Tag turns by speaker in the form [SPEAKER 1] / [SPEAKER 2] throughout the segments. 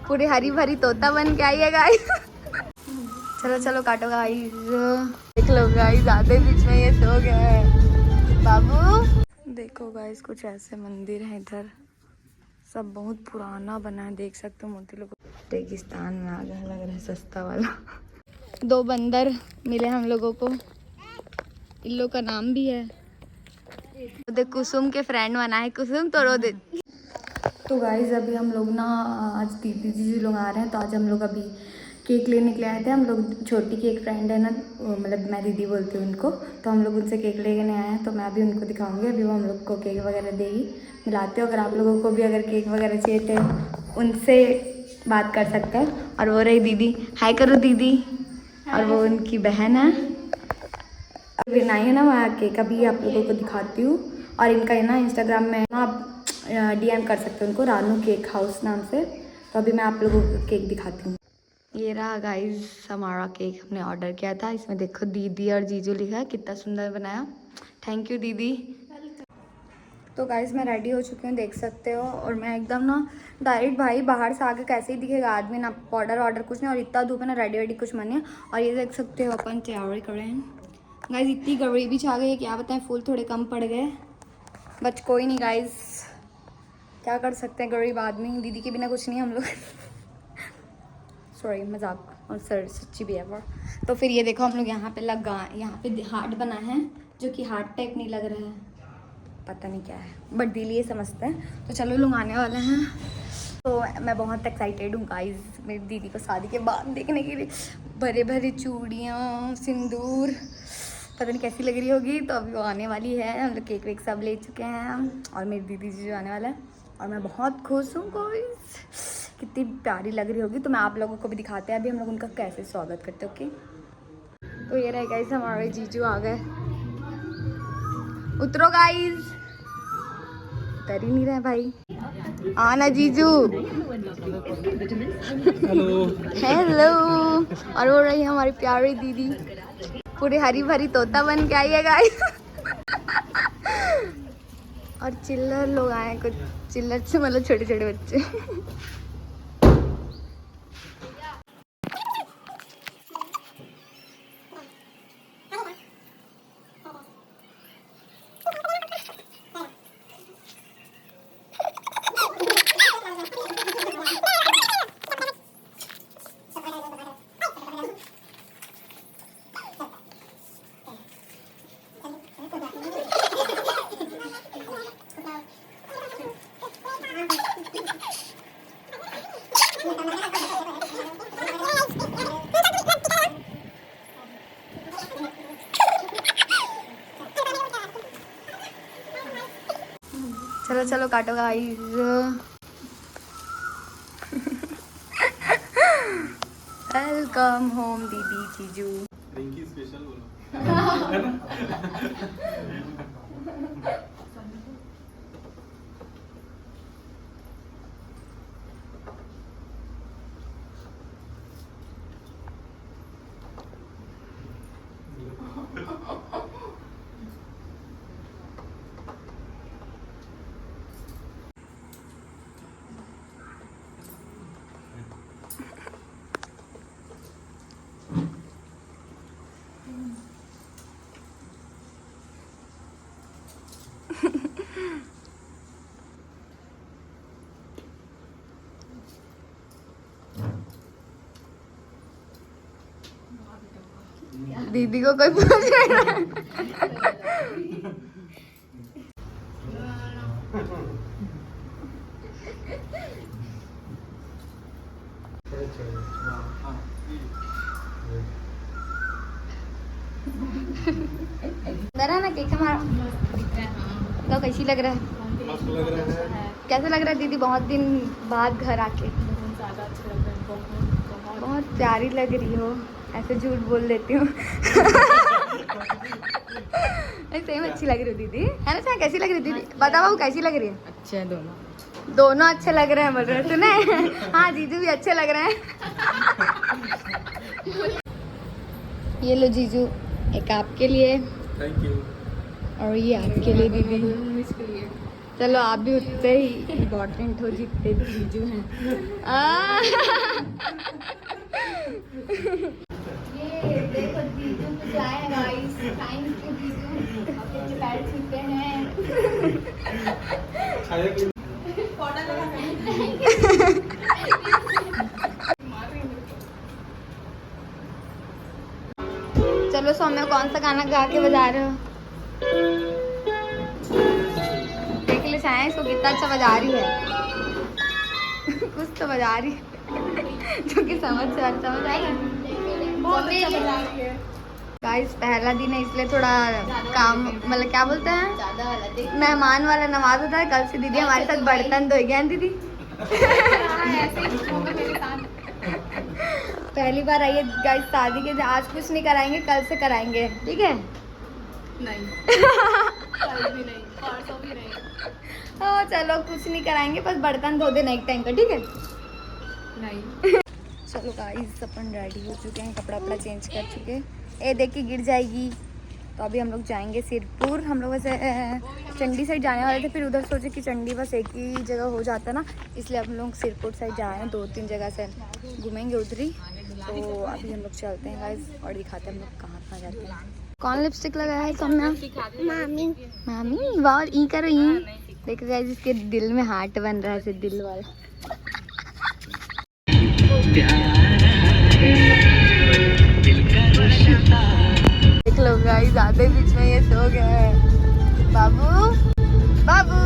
[SPEAKER 1] पूरी हरी भरी तोता बन के आई है गाइस। चलो चलो काटो गाइस। देख लो गाइस आधे बीच में ये सो गया है बाबू। देखो गाइस कुछ ऐसे मंदिर है इधर, सब बहुत पुराना बना है, देख सकते हो। मोती लोग रेगिस्तान में आ गया, लग रहा है सस्ता वाला। 2 बंदर मिले हम लोगों को, इन लोग का नाम भी है। देख कुसुम के फ्रेंड बना है, कुसुम तो रो दे। तो गाइस अभी हम लोग ना आज दीदी जी लोग आ रहे हैं, तो आज हम लोग अभी केक लेने के लिए आए थे। हम लोग छोटी की एक फ्रेंड है ना, मतलब मैं दीदी बोलती हूँ उनको, तो हम लोग उनसे केक लेने आए हैं। तो मैं अभी उनको दिखाऊंगी, अभी वो हम लोग को केक वगैरह देगी, मिलाते हो। अगर आप लोगों को भी अगर केक वगैरह चाहिए तो उनसे बात कर सकते हैं। और वो रही दीदी, हाय करो दीदी। और वो उनकी बहन है, अभी नहीं है ना वहाँ केक, अभी आप लोगों को दिखाती हूँ। और इनका है ना इंस्टाग्राम में ना आप DM कर सकते हो उनको, रानू केक हाउस नाम से। तो अभी मैं आप लोगों को केक दिखाती हूँ। ये रहा गाइस हमारा केक, हमने ऑर्डर किया था। इसमें देखो दीदी और जीजू लिखा है, कितना सुंदर बनाया। थैंक यू दीदी। तो गाइस मैं रेडी हो चुकी हूँ, देख सकते हो। और मैं एकदम ना डायरेक्ट भाई बाहर से आके कैसे ही दिखेगा आदमी, ना ऑर्डर कुछ नहीं, और इतना धूप है ना, रेडी कुछ मन नहीं। और ये देख सकते हो अपन तैयारी कर रहे हैं गाइस। इतनी गरीबी छा गई है, क्या बताएं, फूल थोड़े कम पड़ गए, बट कोई नहीं गाइस, क्या कर सकते हैं, गरीब आदमी, दीदी के बिना कुछ नहीं हम लोग। सॉरी मजाक, और सर सच्ची भी है वो। तो फिर ये देखो हम लोग यहाँ पे यहाँ पे हार्ट बना है, जो कि हार्ट टाइप नहीं लग रहा है, पता नहीं क्या है, बट दिल ये समझते हैं। तो चलो लोग आने वाले हैं, तो मैं बहुत एक्साइटेड हूँ गाइस मेरी दीदी को शादी के बाद देखने के लिए। भरे भरे चूड़ियाँ, सिंदूर, पता नहीं कैसी लग रही होगी। तो अभी वो आने वाली है, हम लोग केक वेक सब ले चुके हैं, और मेरी दीदी जी जो आने वाला है, और मैं बहुत खुश हूँ गाइस, कितनी प्यारी लग रही होगी। तो मैं आप लोगों को भी दिखाते हैं अभी हम लोग उनका कैसे स्वागत करते हैं। ओके, तो ये रहे गाइस हमारे जीजू आ गए, उतरो गाइस, उतर ही नहीं रहे भाई, आना जीजू।
[SPEAKER 2] Hello
[SPEAKER 1] hello. और वो रही हमारी प्यारी दीदी, पूरी हरी भरी तोता बन के आई है गाइस। और चिल्लर लोग आए हैं, कुछ चिल्लर से मतलब छोटे छोटे बच्चे। चलो चलो काटो गाइस। वेलकम होम दीदी जीजू।
[SPEAKER 2] रिंकी स्पेशल बोलो।
[SPEAKER 1] दीदी को कोई पूछ रहा है। ना केक हमारा तो कैसी लग रहा है?
[SPEAKER 2] मस्त लग रहा है।
[SPEAKER 1] कैसे लग रहा है दीदी बहुत दिन बाद घर आके?
[SPEAKER 3] बहुत ज़्यादा अच्छा लग रहा है, बहुत
[SPEAKER 1] बहुत प्यारी लग रही हो, ऐसे झूठ बोल देती हूँ। ऐसे में अच्छी लग रही हो दीदी, है ना? चाहे कैसी लग रही है दीदी, बताओ बाबू कैसी लग रही है?
[SPEAKER 3] अच्छे हैं दोनों।
[SPEAKER 1] दोनों अच्छे लग रहे हैं बोल रहे सुने। हाँ जीजू भी अच्छे लग रहे हैं। ये लो जीजू, एक आपके लिए
[SPEAKER 2] थैंक यू।
[SPEAKER 1] और ये आपके लिए दीदी।
[SPEAKER 3] इसके लिए
[SPEAKER 1] चलो आप भी उतने ही इम्पोर्टेंट हो जितने भी जीजू हैं। ये देखो जीजू कुछ लाए हैं गाइस, थैंक यू जीजू, आपके पैर छूते हैं। चलो सौम्य कौन सा गाना गा के बजा रहे हो? देख ले साया इसको कितना अच्छा बजा रही है। कुछ तो बजा रही है जो कि समझ आ रहा है। बहुत अच्छा बजा रही है गाइस। पहला दिन है इसलिए थोड़ा काम, मतलब क्या बोलते हैं, मेहमान वाला नवाज होता है। कल से दीदी हमारे साथ बर्तन धोएगी हैं दीदी। पहली बार आई है गाइस शादी के। आज कुछ नहीं कराएंगे, कल से कराएंगे, ठीक है?
[SPEAKER 3] नहीं कल भी नहीं, परसों भी नहीं।
[SPEAKER 1] चलो कुछ नहीं कराएंगे, बस बर्तन धो देना एक टाइम का, ठीक है?
[SPEAKER 3] नहीं।
[SPEAKER 1] चलो गाइस अपन रेडी हो चुके हैं, कपड़ा वपड़ा चेंज कर चुके हैं। ये देख के गिर जाएगी। तो अभी हम लोग जाएंगे सिरपुर। हम लोग वैसे चंडी साइड जाने वाले थे, फिर उधर सोचे कि चंडी बस एक ही जगह हो जाता ना, इसलिए हम लोग सिरपुर साइड जा रहे हैं। 2-3 जगह से घूमेंगे उधर ही। तो अभी हम लोग चलते हैं गाइस और दिखाते हैं हम लोग कहाँ जाते हैं। कौन लिपस्टिक लगाया है सौम्या? मामी। मामी वाह, ई करो ई। देखो गाइस इसके दिल में हार्ट बन रहा है, दिल वाला। देख लो गाइस आधे बीच में ये सो गया है। बाबू बाबू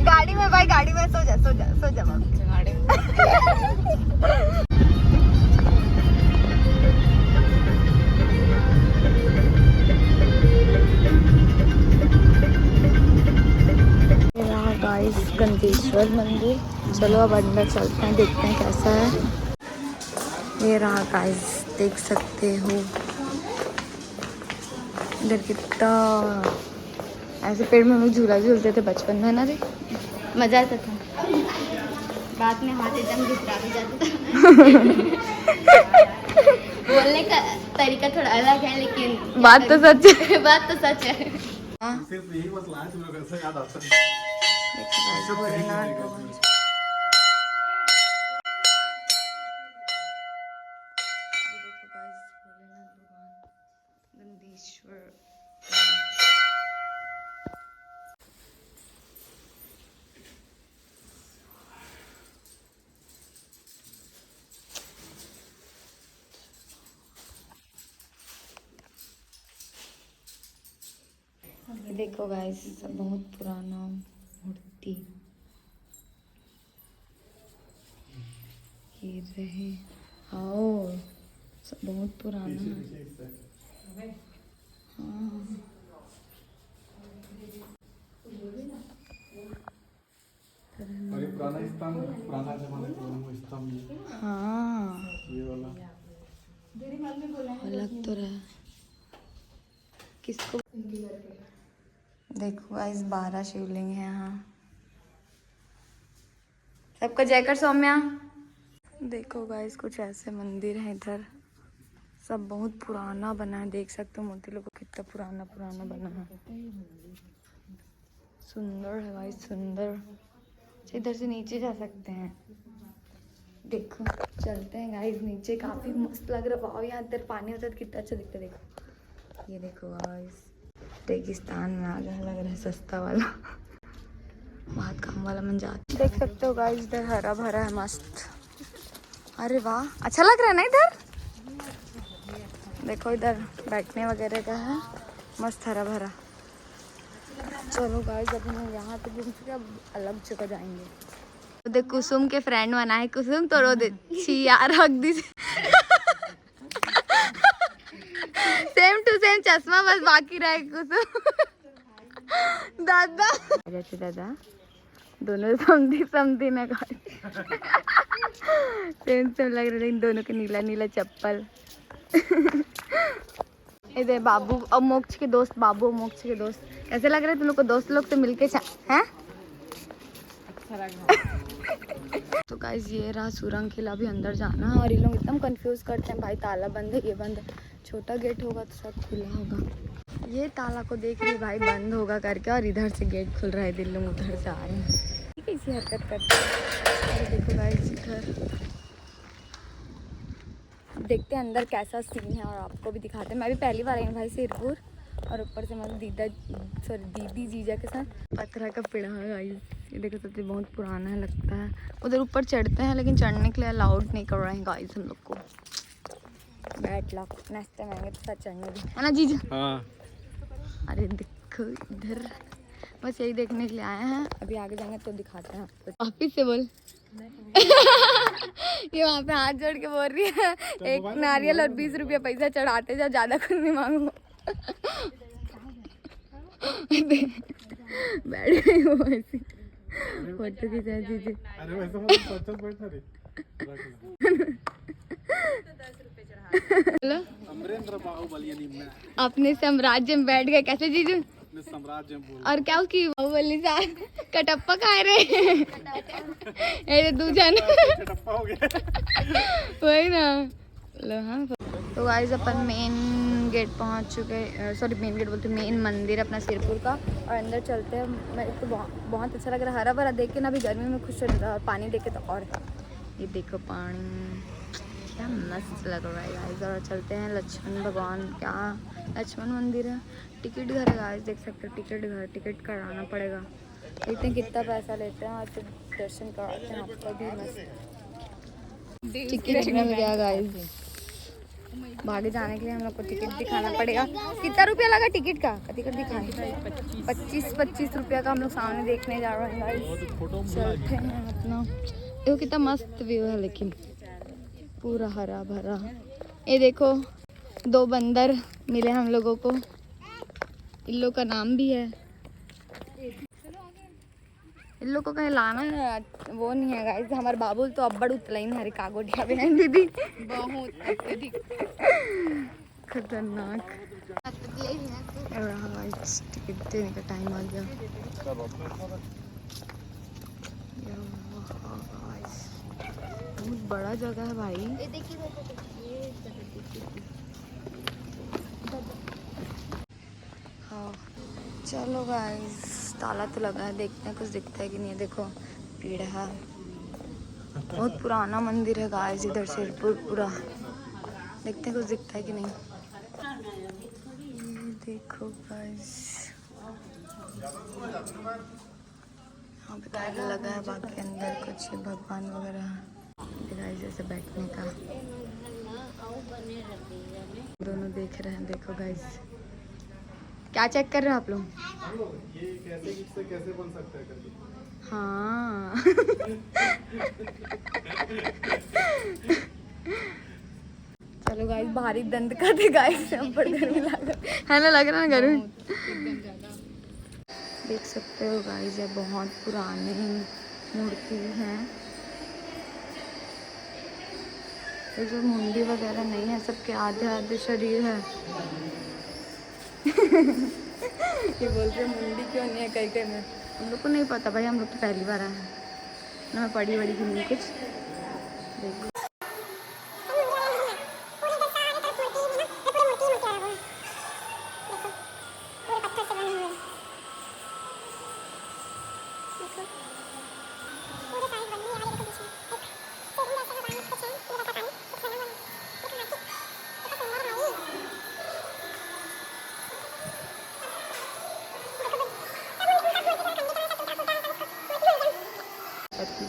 [SPEAKER 1] गाड़ी में भाई, गाड़ी में सो जा सो जा सो जा बाबू। गाइस गंधेश्वर मंदिर। चलो अब अंदर चलते हैं, देखते हैं कैसा है। ये रहा गाइस, देख सकते हो इधर कितना ऐसे पेड़ में हम लोग झूला झूलते थे बचपन में ना रे, मजा आता था। बाद में हाथ एकदम घिसरा भी जाता था। बोलने का तरीका थोड़ा अलग है, लेकिन बात तो सच है। बात तो सच है।
[SPEAKER 2] सिर्फ यही बस लाए तुम्हें कैसे याद आता है।
[SPEAKER 1] देखो गाइस बहुत पुराना मूर्ति ये रहे। आओ सब बहुत पुराना है। हाँ
[SPEAKER 2] और ये पुराना स्तंभ, पुराना जमाने का स्तंभ।
[SPEAKER 1] हाँ
[SPEAKER 2] ये वाला
[SPEAKER 1] अलग तो रहा। किसको देखो गाइस 12 शिवलिंग है यहाँ। सबका जयकर सौम्या। देखो गाइस कुछ ऐसे मंदिर है इधर, सब बहुत पुराना बना है। देख सकते हो मूर्ति लोग कितना पुराना पुराना बना है। सुंदर है गाइस सुंदर। इधर से नीचे जा सकते हैं। देखो चलते हैं गाइस नीचे, काफी मस्त लग रहा है। वाह यहाँ इधर पानी होता है कितना अच्छा दिखता है। देखो ये देखो गाइस रेगिस्तान में आ गया, लग रहा है सस्ता वाला, बहुत कम वाला मंजात। देख सकते हो गाइस इधर हरा भरा है मस्त। अरे वाह अच्छा लग रहा है ना इधर। देखो इधर बैठने वगैरह का है मस्त हरा भरा। चलो गाइस अब हम यहाँ पे घूम चुके, अब अलग जगह जाएंगे। तो देख कुसुम के फ्रेंड बना है। कुसुम तो रो दे छी यार, हक दी। सेम टू सेम चश्मा बस बाकी रहे कुसुम। दादा जैसे दादा दोनों समझी समझी ना सेम सेम लग रहा है दोनों के नीला नीला चप्पल। इधर बाबू और मोक्ष के दोस्त, बाबू और मोक्ष के दोस्त। कैसे लग रहे तुम लोग को दोस्त लोग से मिलके हैं? तो गाइस ये रहा सुरंग किला, भी अंदर जाना है। और ये लोग एकदम कंफ्यूज करते हैं भाई, ताला बंद है ये बंद है। छोटा गेट होगा तो सब खुला होगा। ये ताला को देख रही भाई बंद होगा करके, और इधर से गेट खुल रहा है, दिल लोग उधर से आ रहे हैं। कैसी हरकत करते हैं। देखो गाइस इधर, अब देखते हैं अंदर कैसा सीन है और आपको भी दिखाते हैं। मैं भी पहली बार आई हूँ भाई सिरपुर, और ऊपर से मतलब दीदी जीजा के साथ। पत्थर का पेड़ है गाइस, ये देखो सबसे बहुत पुराना है लगता है। उधर ऊपर चढ़ते हैं लेकिन चढ़ने के लिए अलाउड नहीं कर रहे हैं गाइस हम लोग को। बैठ लॉक नेक्स्ट टाइम आएंगे तो साथ चढ़ने भी है ना जीजा।
[SPEAKER 2] हाँ
[SPEAKER 1] अरे देखो इधर, बस यही देखने के लिए आए हैं। अभी आगे जाएंगे तो दिखाते हैं आपको। वापिस से बोल ये वहाँ पे हाथ जोड़ के बोल रही है, एक नारियल और 20 रुपया पैसा चढ़ाते जाओ, ज़्यादा कुछ नहीं मांगो। बैठ गई वो ऐसी फोटो खींचा दीजिए।
[SPEAKER 2] अरे वैसे मतलब सोचो बैठा रे।
[SPEAKER 1] हेलो
[SPEAKER 2] अमरेंद्र बाहुबली निम्न
[SPEAKER 1] अपने साम्राज्य में बैठ गए कैसे जीजू?
[SPEAKER 2] साम्राज्य में बोल।
[SPEAKER 1] और क्या उसकी बाहुबली सा कटप्पा खा रहे ये दूजन
[SPEAKER 2] कटप्पा हो गया।
[SPEAKER 1] वही ना। लो हाँ तो गाइस अपन मेन गेट पहुंच चुके, सॉरी मेन गेट बोलते मेन मंदिर अपना सिरपुर का, और अंदर चलते हैं। मेरे को बहुत अच्छा लग रहा है, हरा भरा देख के ना, अभी गर्मी में खुश हो रहा है, और पानी देख के तो और ये देखो पानी क्या मस्त लग रहा है गाइस। और चलते हैं लक्ष्मण भगवान, क्या लक्ष्मण मंदिर है, टिकट घर है गाइस, देख सकते हो टिकट घर, टिकट कराना पड़ेगा। देखते हैं कितना पैसा लेते हैं और फिर दर्शन कराते हैं आपका भी मस्त। टिकट मिल गया गाइस, आगे जाने के लिए हम लोग को टिकट दिखाना पड़ेगा। कितना रुपया लगा टिकट का? टिकट दिखाने 25 रुपया का हम लोग सामने देखने जा रहे हैं गाइस। चलते हैं अपना। देखो कितना मस्त व्यू है, लेकिन पूरा हरा भरा। ये देखो 2 बंदर मिले हम लोगों को, इन लोग का नाम भी है। इन लोग को कहीं लाना वो नहीं है गाइस। हमारे बाबू तो अब्बड़ उतलाइन है कागोटिया बहन दीदी, बहुत अत्यधिक खतरनाक। टिकट देने का टाइम आ गया। बहुत बड़ा जगह है भाई। हाँ चलो गाइस, ताला तो लगा है, देखते हैं कुछ दिखता है कि नहीं। देखो पेड़ है, बहुत पुराना मंदिर है गाइस इधर सिरपुर पूरा। देखते हैं कुछ दिखता है कि नहीं। ये देखो गाइस यहाँ पे ताला लगा है, बाकी अंदर कुछ भगवान वगैरह गाइस जैसे बैठने का। दोनों देख रहे हैं, देखो गाइस क्या चेक कर रहे हो आप लोग?
[SPEAKER 2] ये कैसे से कैसे बन सकता है करके।
[SPEAKER 1] हाँ चलो गाइस, भारी दंड का थे गाइस, हम पर गर्मी लग है ना, लग रहा है ना गर्मी। देख सकते हो गाइस ये बहुत पुरानी मूर्ति है। ये जो मुंडी वगैरह नहीं है, सबके आधे आधे शरीर है। ये बोलते हैं मुंडी क्यों नहीं है कहीं कहीं में, हम लोग को नहीं पता भाई, हम लोग तो पहली बार आए हैं ना। मैं पढ़ी बड़ी की नहीं कुछ। देखो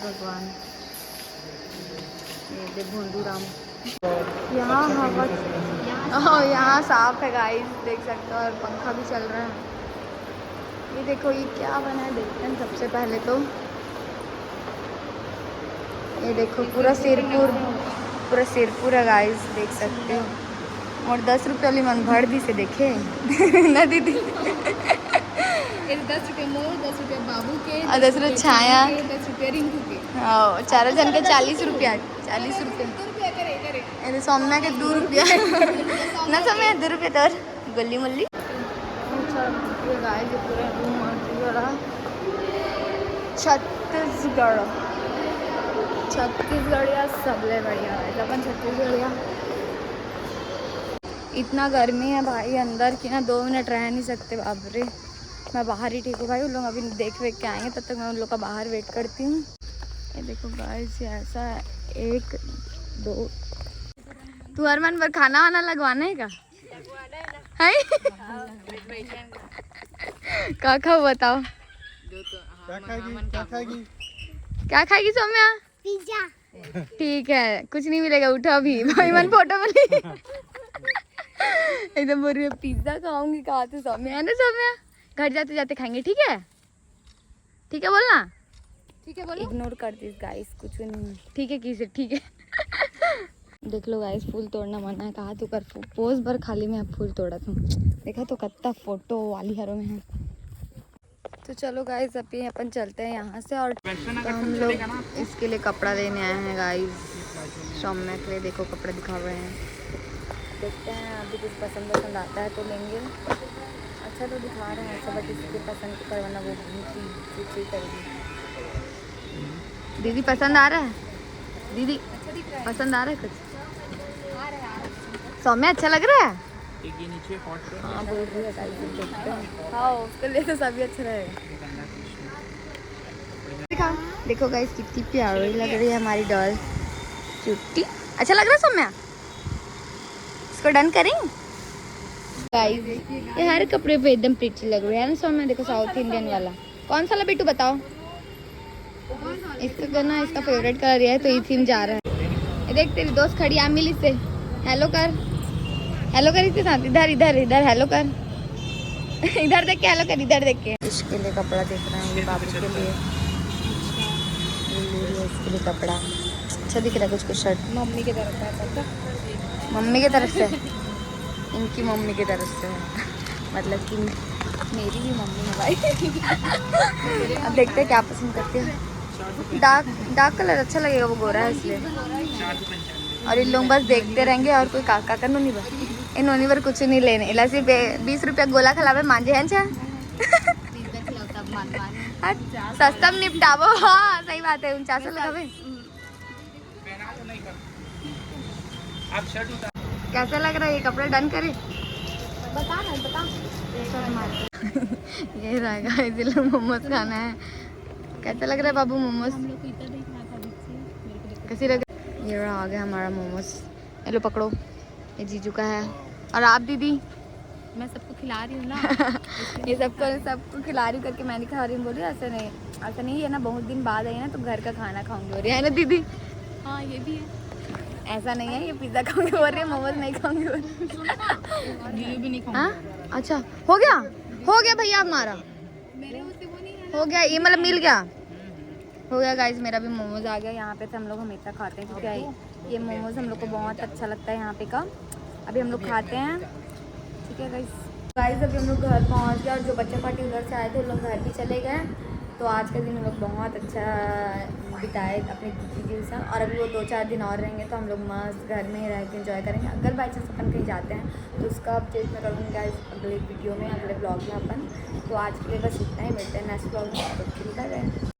[SPEAKER 1] भगवान, ये भोंडू राम। यहाँ हवा, यहाँ साफ है गाइस, देख सकते हो, और पंखा भी चल रहा है। ये देखो ये क्या बना है, देखते हैं सबसे पहले तो। ये देखो पूरा सिरपुर है गाइस, देख सकते हो। और 10 रुपये वाली मन भर दी से देखे ना दीदी।
[SPEAKER 3] 10 रुपये मोर, 10 रुपये बाबू के,
[SPEAKER 1] 10 रुपये छाया,
[SPEAKER 3] 10 रुपये रिंकू के।
[SPEAKER 1] हाँ 4 जन के 40 रुपया। 40 रुपये अरे सौम्या के 2 रुपया ना, सौम्या 2 रुपये तो गली मल्ली। गाइस ये पूरा छत्तीसगढ़ या सबले बढ़िया है अपन छत्तीसगढ़ या। इतना गर्मी है भाई अंदर की ना, 2 मिनट रह नहीं सकते। बाप रे, मैं बाहर ही ठीक हूँ भाई। उन लोग अभी देख वेख के आएंगे, तब तक मैं उन लोग का बाहर वेट करती हूँ। ये देखो गाइस, ये ऐसा है 1 2। तू अरमान पर खाना वाना लगवाना है क्या? है क्या खाओ बताओ? क्या खाएगी सौम्या? पिज्जा। ठीक है, कुछ नहीं मिलेगा, उठो अभी। भाई मन फोटो वाली एकदम बोल रही है पिज्जा खाऊंगी। कहा तो सौम्या है ना, सौम्या घर जाते जाते खाएंगे, ठीक है? ठीक है बोलना,
[SPEAKER 3] ठीक है बोलो।
[SPEAKER 1] इग्नोर कर दिस गाइस, कुछ नहीं। ठीक है किसे, ठीक है। देख लो गाइस, फूल तोड़ना मना है। कहा तू कर पोज भर खाली में फूल तोड़ा तू। देखा तो कितना फोटो वाली हरों में है। तो चलो गाइस, अभी अपन चलते हैं यहाँ से। और तो हम लोग इसके लिए कपड़ा लेने आए हैं गाइस, सौम्या के लिए। देखो कपड़े दिखा रहे हैं, देखते हैं अभी कुछ पसंद आता है तो लेंगे। अच्छा तो दिखा रहे हैं ऐसा, बट इसके पसंद के करवाना वो चीज़ करेगी। दीदी पसंद आ रहा है? दीदी पसंद आ रहा है कुछ? सौम्या अच्छा लग रहा है? हाँ बोल रही है गाइस, देखते हैं। हाँ उसके लिए तो सभी अच्छा रहेगा। देखो गाइस कितनी प्यारी लग रही है हमारी डॉल चुट्टी। अच्छा लग रहा है सौम्या? इसको डन करें गाइस? ये हर कपड़े पे एकदम प्रिटी लग रही है ना सौम्या। देखो साउथ इंडियन वाला कौन सा ला बेटू बताओ? इसका करना, इसका फेवरेट कलर है तो ये थीम जा रहा है। ये देख तेरी दोस्त खड़ी है, मिल इससे हेलो कर, हेलो कर इसके साथ। इधर इधर इधर हेलो कर। इधर देख के हेलो कर, इधर देख के। इसके लिए कपड़ा देख रहे हैं, ये बाबू के लिए, इसके लिए कपड़ा अच्छा दिख रहा है। कुछ कुछ शर्ट
[SPEAKER 3] मम्मी की तरफ है,
[SPEAKER 1] मम्मी की तरफ से, इनकी मम्मी की तरफ से है। मतलब कि मेरी भी मम्मी है भाई। अब देखते हैं क्या पसंद करते हैं। डार्क कलर अच्छा लगेगा, वो गोरा है इसलिए। और इन लोग बस देखते रहेंगे और कोई काका नोनी बस इन नोनी पर कुछ नहीं लेने। इला सिर्फ 20 रुपया गोला खिलावे मांझे हैं। सस्ता में निपटावो। हाँ सही बात है, 49 लगावे। कैसा लग रहा है ये कपड़ा? डन करे?
[SPEAKER 3] बता।
[SPEAKER 1] ये रहेगा, इसलिए मोमोज खाना है। कैसा लग रहा है बाबू मोमोज? कैसी लग रही? ये आ गया हमारा मोमोज। ये लो पकड़ो, ये जीजू का है। और आप दीदी?
[SPEAKER 3] मैं सबको खिला रही हूँ ना।
[SPEAKER 1] ये सबको खिला रही हूँ करके मैं नहीं खा रही हूँ बोल रही है। ऐसा नहीं है ना, बहुत दिन बाद आई है ना तो घर का खाना खाऊंगी बोल रही है ना दीदी?
[SPEAKER 3] हाँ ये भी है।
[SPEAKER 1] ऐसा नहीं है, ये पिज्जा खाऊंगी बोल रही है, मोमोज नहीं खाऊंगी बोल रही
[SPEAKER 3] ये भी नहीं
[SPEAKER 1] है। हाँ अच्छा हो गया भैया हमारा,
[SPEAKER 3] मेरे उससे वो नहीं है।
[SPEAKER 1] हो गया ये, मतलब मिल गया, हो गया गाइस। मेरा भी मोमोज आ गया। यहाँ पे से हम लोग हमेशा खाते हैं क्योंकि ये मोमोज हम लोग को बहुत अच्छा लगता है यहाँ पे का। अभी हम लोग खाते हैं, ठीक है गाइस। अभी हम लोग घर पहुँच गए और जो बच्चा पार्टी उधर से आए थे उन लोग घर भी चले गए। तो आज का दिन हम लोग बहुत अच्छा बिताए अपने दीदी के साथ। और अभी वो 2-4 दिन और रहेंगे तो हम लोग मस्त घर में ही रह के एंजॉय करेंगे। अगर बाई चांस अपन कहीं जाते हैं तो उसका अपडेट मैं करूँगी गाइस अगले वीडियो में, अगले ब्लॉग में अपन। तो आज के लिए बस इतना ही, मिलते हैं नेक्स्ट ब्लॉग में।